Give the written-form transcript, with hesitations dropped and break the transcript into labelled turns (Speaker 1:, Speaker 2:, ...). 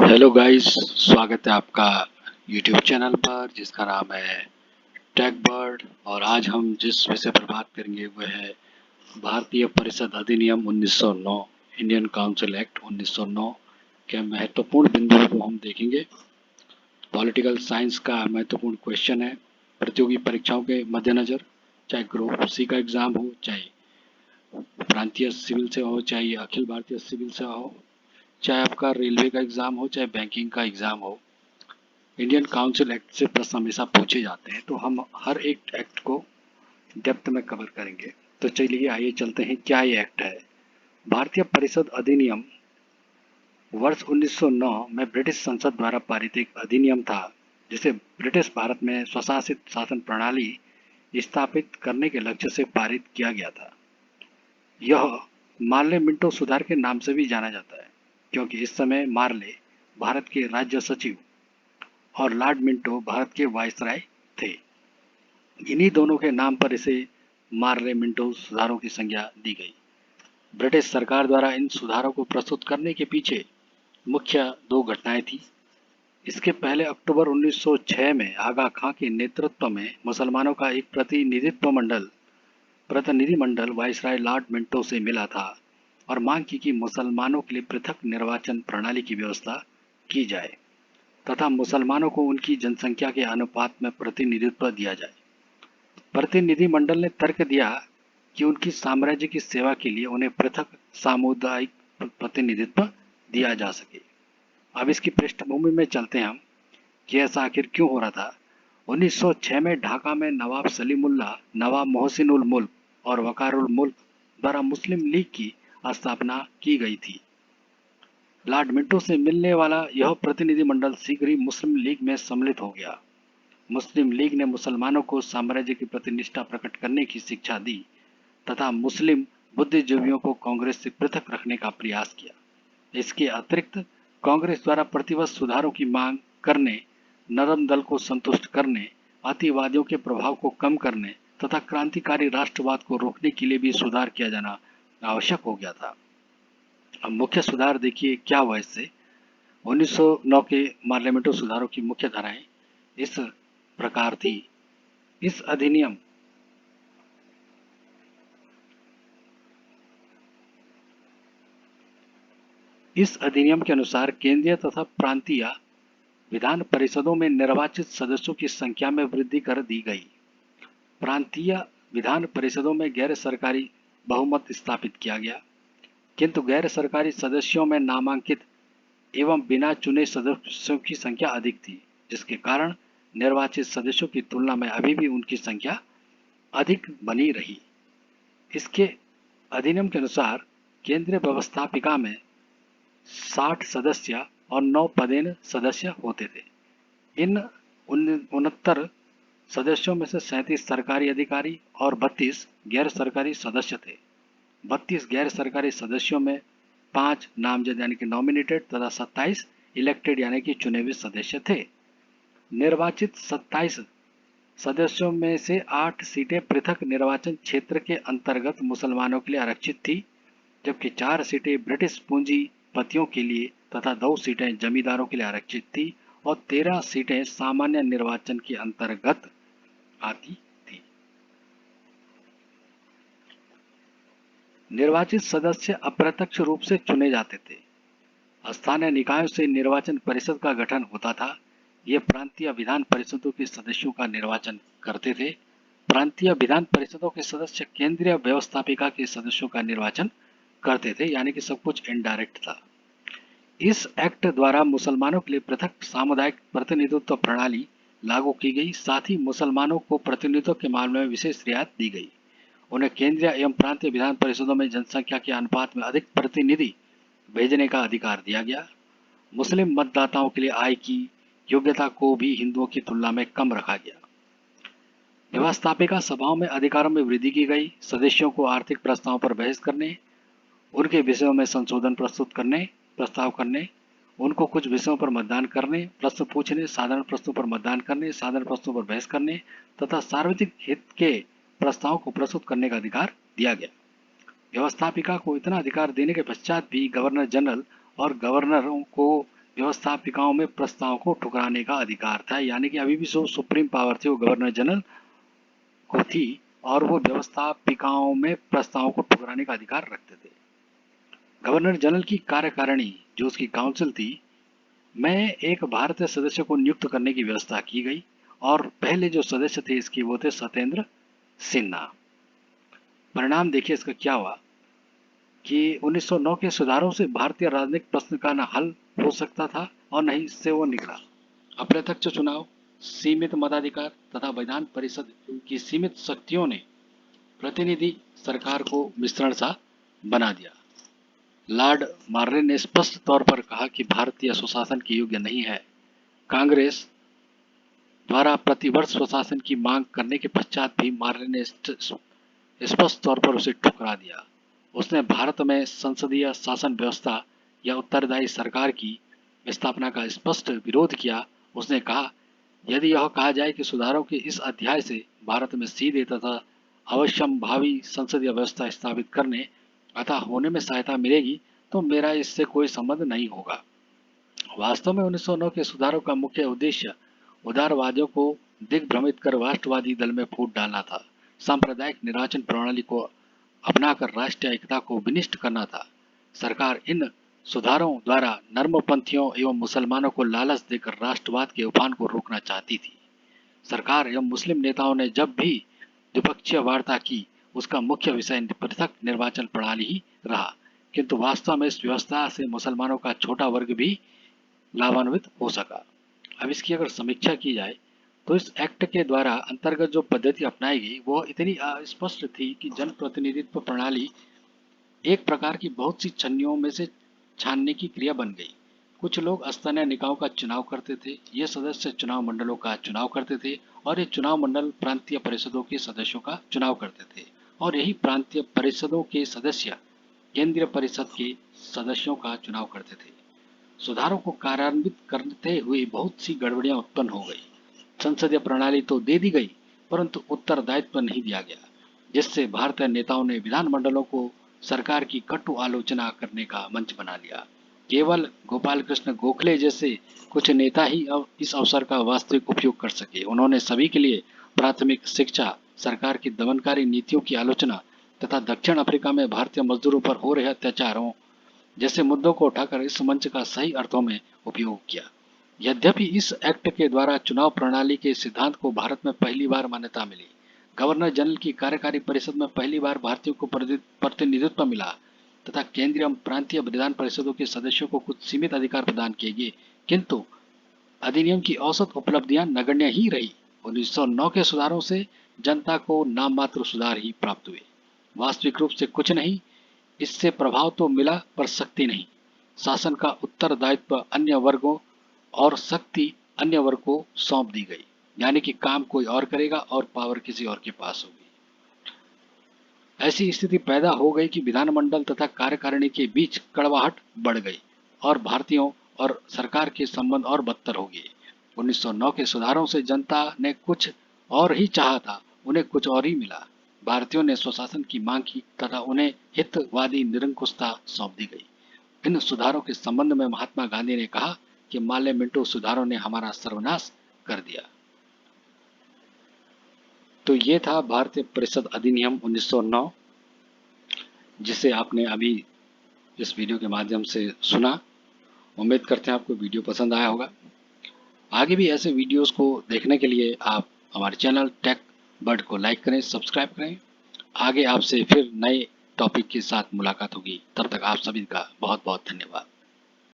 Speaker 1: Hello guys, स्वागत है आपका यूट्यूब चैनल पर जिसका नाम है टेक बर्ड। और आज हम जिस विषय पर बात करेंगे वह है भारतीय परिषद अधिनियम 1909, इंडियन काउंसिल एक्ट 1909 के महत्वपूर्ण बिंदुओं को हम देखेंगे। पॉलिटिकल साइंस का महत्वपूर्ण क्वेश्चन है प्रतियोगी परीक्षाओं के मद्देनजर, चाहे ग्रुप सी का एग्जाम हो, चाहे प्रांतीय सिविल सेवा हो, चाहे अखिल भारतीय सिविल सेवा हो, चाहे आपका रेलवे का एग्जाम हो, चाहे बैंकिंग का एग्जाम हो। इंडियन काउंसिल एक्ट से प्रश्न हमेशा पूछे जाते हैं, तो हम हर एक एक्ट को डेप्थ में कवर करेंगे। तो चलिए आइए चलते हैं, क्या ये एक्ट है। भारतीय परिषद अधिनियम वर्ष 1909 में ब्रिटिश संसद द्वारा पारित एक अधिनियम था, जिसे ब्रिटिश भारत में स्वशासित शासन प्रणाली स्थापित करने के लक्ष्य से पारित किया गया था। यह मार्ले मिंटो सुधार के नाम से भी जाना जाता है, क्योंकि इस समय मार्ले भारत के राज्य सचिव और लॉर्ड मिंटो भारत के वायसराय थे। इन्हीं दोनों के नाम पर इसे मार्ले मिंटो सुधारों की संज्ञा दी गई। ब्रिटिश सरकार द्वारा इन सुधारों को प्रस्तुत करने के पीछे मुख्य दो घटनाएं थी। इसके पहले अक्टूबर 1906 में आगा खां के नेतृत्व में मुसलमानों का एक प्रतिनिधिमंडल वायसराय लॉर्ड मिंटो से मिला था और मांग की कि मुसलमानों के लिए पृथक निर्वाचन प्रणाली की व्यवस्था की जाए तथा मुसलमानों को उनकी जनसंख्या के अनुपात में प्रतिनिधित्व दिया जाए। प्रतिनिधिमंडल ने तर्क दिया कि उनकी साम्राज्य की सेवा के लिए उन्हें पृथक सामुदायिक प्रतिनिधित्व दिया जा सके। अब इसकी पृष्ठभूमि में चलते हैं हम कि ऐसा आखिर क्यों हो रहा था। 1906 में ढाका में नवाब सलीमुल्लाह, नवाब मोहसिन उल मुल्क और वकार उल मुल्क द्वारा मुस्लिम लीग की स्थापना की गई थी। लॉर्ड मिंटो से मिलने वाला यह प्रतिनिधिमंडल शीघ्र ही मुस्लिम लीग में सम्मिलित हो गया। मुस्लिम लीग ने मुसलमानों को साम्राज्य की प्रति निष्ठा प्रकट करने की शिक्षा दी तथा मुस्लिम बुद्धिजीवियों को कांग्रेस से पृथक रखने का प्रयास किया। इसके अतिरिक्त कांग्रेस द्वारा प्रतिवर्ष सुधारों की मांग करने, नरम दल को संतुष्ट करने, अतिवादियों के प्रभाव को कम करने तथा क्रांतिकारी राष्ट्रवाद को रोकने के लिए भी सुधार किया जाना आवश्यक हो गया था। अब मुख्य सुधार देखिए क्या हुआ इससे। 1909 के पार्लियामेंटो सुधारों की मुख्य धाराएं इस प्रकार थी। इस अधिनियम के अनुसार केंद्रीय तथा प्रांतीय विधान परिषदों में निर्वाचित सदस्यों की संख्या में वृद्धि कर दी गई। प्रांतीय विधान परिषदों में गैर सरकारी बहुमत स्थापित किया गया, किंतु गैर सरकारी सदस्यों में नामांकित एवं बिना चुने सदस्यों की संख्या अधिक थी, जिसके कारण निर्वाचित सदस्यों की तुलना में अभी भी उनकी संख्या अधिक बनी रही। इसके अधिनियम के अनुसार केंद्रीय व्यवस्थापिका में 60 सदस्य और 9 पदेन सदस्य होते थे। इन 69 सदस्यों में से 37 सरकारी अधिकारी और 32 गैर सरकारी सदस्य थे। 32 गैर सरकारी सदस्यों में 5 नामजद यानी कि नॉमिनेटेड तथा 27 इलेक्टेड यानी कि चुने हुए सदस्य थे। निर्वाचित 27 सदस्यों में से 8 सीटें पृथक निर्वाचन क्षेत्र के अंतर्गत मुसलमानों के लिए आरक्षित थी, जबकि 4 सीटें ब्रिटिश पूंजीपतियों के लिए तथा 2 सीटें जमींदारों के लिए आरक्षित थी और 13 सीटें सामान्य निर्वाचन के अंतर्गत आती थी। निर्वाचित सदस्य अप्रत्यक्ष रूप से चुने जाते थे। स्थानीय निकायों से निर्वाचन परिषद का गठन होता था। ये प्रांतीय विधान परिषदों के सदस्यों का निर्वाचन करते थे। प्रांतीय विधान परिषदों के सदस्य केंद्रीय व्यवस्थापिका के सदस्यों का निर्वाचन करते थे, यानी कि सब कुछ इनडायरेक्ट था। इस एक्ट द्वारा मुसलमानों के लिए पृथक सामुदायिक प्रतिनिधित्व प्रणाली लागू की गई। साथ ही मुसलमानों को प्रतिनिधित्व के मामले में विशेष रियायत दी गई। उन्हें केंद्रीय एवं प्रांतीय विधान परिषदों में जनसंख्या के अनुपात में अधिक प्रतिनिधि भेजने का अधिकार दिया गया। मुस्लिम मतदाताओं के लिए आय की योग्यता को भी हिंदुओं की तुलना में कम रखा गया। व्यवस्थापिका सभाओं में अधिकारों में वृद्धि की गई। सदस्यों को आर्थिक प्रस्तावों पर बहस करने, उनके विषयों में संशोधन प्रस्ताव करने, उनको कुछ विषयों पर मतदान करने, प्रश्न पूछने, साधारण प्रश्नों पर मतदान करने, साधारण प्रश्नों पर बहस करने तथा सार्वजनिक हित के प्रस्तावों को प्रस्तुत करने का अधिकार दिया गया। व्यवस्थापिका को इतना अधिकार देने के पश्चात भी गवर्नर जनरल और गवर्नरों को व्यवस्थापिकाओं में प्रस्ताव को ठुकराने का अधिकार था। यानी कि अभी भी जो सुप्रीम पावर थी वो गवर्नर जनरल को थी और वो व्यवस्थापिकाओं में प्रस्तावों को ठुकराने का अधिकार रखते थे। गवर्नर जनरल की कार्यकारिणी जो उसकी काउंसिल थी में एक भारतीय सदस्य को नियुक्त करने की व्यवस्था की गई और पहले जो सदस्य थे इसकी वो थे सत्येंद्र सिन्हा। परिणाम देखिए इसका क्या हुआ कि 1909 के सुधारों से भारतीय राजनीतिक प्रश्न का न हल हो सकता था और न ही इससे वो निकला। अप्रत्यक्ष चुनाव, सीमित मताधिकार तथा विधान परिषद की सीमित शक्तियों ने प्रतिनिधि सरकार को मिश्रण सा बना दिया। लॉर्ड मार्रे ने स्पष्ट तौर पर कहा कि भारतीय सुशासन के योग्य नहीं है। कांग्रेस द्वारा प्रतिवर्ष स्वशासन की मांग करने के पश्चात भी मार्रे ने स्पष्ट तौर पर उसे ठुकरा दिया। उसने भारत में संसदीय शासन व्यवस्था या उत्तरदायी सरकार की स्थापना का स्पष्ट विरोध किया। उसने कहा, यदि यह कहा जाए कि सुधारों के इस अध्याय से भारत में सीधे तथा अवश्यंभावी संसदीय व्यवस्था स्थापित करने अतः होने में सहायता मिलेगी तो मेरा इससे कोई संबंध नहीं होगा। वास्तव में 1909 के सुधारों का मुख्य उद्देश्य उदारवादियों को दिग्भ्रमित कर राष्ट्रवादी दल में फूट डालना था। सांप्रदायिक निर्वाचन प्रणाली को अपनाकर राष्ट्रीय एकता को विनिष्ट करना था। सरकार इन सुधारों द्वारा नर्मपंथियों एवं मुसलमानों को लालच देकर राष्ट्रवाद के उफान को रोकना चाहती थी। सरकार एवं मुस्लिम नेताओं ने जब भी द्विपक्षीय वार्ता की उसका मुख्य विषय पृथक निर्वाचन प्रणाली ही रहा, किंतु वास्तव में इस व्यवस्था से मुसलमानों का छोटा वर्ग भी लाभान्वित हो सका। अब इसकी अगर समीक्षा की जाए तो इस एक्ट के द्वारा अंतर्गत जो पद्धति अपनाई गई वो इतनी स्पष्ट थी कि जन प्रतिनिधित्व प्रणाली एक प्रकार की बहुत सी छन्नियों में से छानने की क्रिया बन गई। कुछ लोग स्थानीय निकायों का चुनाव करते थे, ये सदस्य चुनाव मंडलों का चुनाव करते थे और ये चुनाव मंडल प्रांतीय परिषदों के सदस्यों का चुनाव करते थे और यही प्रांतीय परिषदों के सदस्य केंद्रीय परिषद के सदस्यों का चुनाव करते थे। सुधारों को कार्यान्वित करते हुए बहुत सी गड़बड़ियां उत्पन्न हो गई। संसदीय प्रणाली तो दे दी गई परंतु उत्तरदायित्व नहीं दिया गया, जिससे भारतीय नेताओं ने विधानमंडलों को सरकार की कटु आलोचना करने का मंच बना लिया। केवल गोपाल कृष्ण गोखले जैसे कुछ नेता ही अब इस अवसर का वास्तविक उपयोग कर सके। उन्होंने सभी के लिए प्राथमिक शिक्षा, सरकार की दमनकारी नीतियों की आलोचना तथा दक्षिण अफ्रीका में भारतीय मजदूरों पर हो रहे अत्याचारों जैसे मुद्दों को उठाकर इस मंच का सही अर्थों में उपयोग किया। यद्यपि इस एक्ट के द्वारा चुनाव प्रणाली के सिद्धांत को भारत में पहली बार मान्यता मिली, गवर्नर जनरल की कार्यकारी परिषद में पहली बार भारतीयों को प्रतिनिधित्व मिला तथा केंद्रीय एवं प्रांतीय विधान परिषदों के सदस्यों को कुछ सीमित अधिकार प्रदान किए गए, किंतु अधिनियम की औसत उपलब्धियां नगण्य ही रही। 1909 के सुधारों से जनता को नाम मात्र सुधार ही प्राप्त हुए, वास्तविक रूप से कुछ नहीं। इससे प्रभाव तो मिला पर शक्ति नहीं। शासन का उत्तरदायित्व अन्य वर्गों और शक्ति अन्य वर्ग को सौंप दी गई, यानी कि काम कोई और करेगा और पावर किसी और के पास होगी। ऐसी स्थिति पैदा हो गई कि विधानमंडल तथा कार्यकारिणी के बीच कड़वाहट बढ़ गई और भारतीयों और सरकार के संबंध और बदतर हो गए। 1909 के सुधारों से जनता ने कुछ और ही चाहा था, उन्हें कुछ और ही मिला। भारतीयों ने स्वशासन की मांग की तथा उन्हें हितवादी निरंकुशता सौंप दी गई। इन सुधारों के संबंध में महात्मा गांधी ने कहा कि माले मिंटो सुधारों ने हमारा सर्वनाश कर दिया। तो ये था भारतीय परिषद अधिनियम 1909, जिसे आपने अभी इस वीडियो के माध्यम से सुना। उम्मीद करते हैं आपको वीडियो पसंद आया होगा। आगे भी ऐसे वीडियोस को देखने के लिए आप हमारे चैनल टेक बर्ड को लाइक करें, सब्सक्राइब करें। आगे आपसे फिर नए टॉपिक के साथ मुलाकात होगी। तब तक आप सभी का बहुत बहुत धन्यवाद।